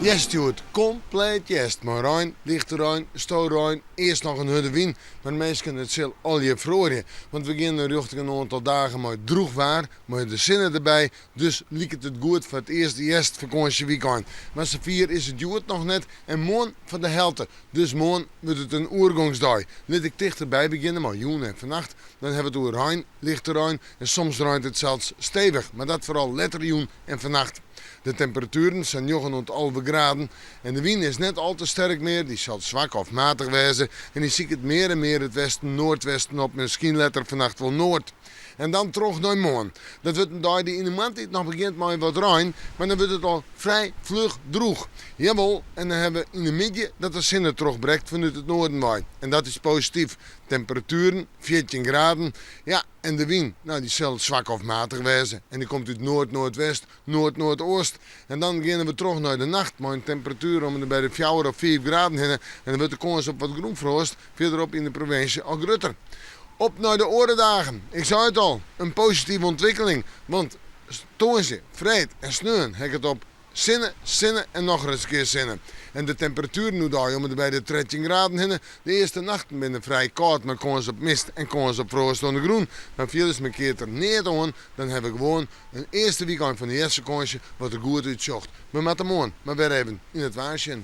Jest het compleet jest. Maar rein, lichte rein, stoorein, eerst nog een hudde wien. Maar meestal het zal al je vroeger. Want we gaan richting een aantal dagen met droeg waar, met de zinnen erbij. Dus liep het goed voor het eerste jest vakantieweekend. Maar z'n vier is het goed nog net en morgen van de helte. Dus morgen wordt het een oorgangsdag. Laat ik dichterbij beginnen, maar joen en vannacht. Dan hebben we het over rein, lichte rein en soms ruint het zelfs stevig. Maar dat vooral letterjoen en vannacht. De temperaturen zijn 9,5 graden en de wind is net al te sterk meer. Die zal zwak of matig wezen en die zie ik het meer en meer het westen, noordwesten op. Misschien letter vannacht wel noord. En dan terug naar morgen. Dat wordt een dag die in de maand nog begint met wat rein, maar dan wordt het al vrij vlug droeg. Jawel, en dan hebben we in de middag dat de zinnen terugbrengt vanuit het noorden waait. En dat is positief. Temperaturen, 14 graden. Ja, en de wind, nou die zal zwak of matig wezen. En die komt uit noord-noordwest, noord-noordoost. En dan gaan we terug naar de nacht met een temperatuur om bij de 4 of 5 graden heen. En dan wordt de kans op wat groenfrost verderop in de provincie al groter. Op naar de orendagen. Ik zei het al, een positieve ontwikkeling. Want toonse, vreed en sneeuwen heb ik het op zinnen en nog eens een keer zinnen. En de temperatuur nu daar om bij de 13 graden heen. De eerste nachten binnen vrij koud met kans op mist en kans op frost onder groen. Maar veel is mijn keer er niet aan. Dan heb ik gewoon een eerste weekend van de eerste kansje wat er goed uitzocht. Maar met de morgen, maar weer even in het waarsje.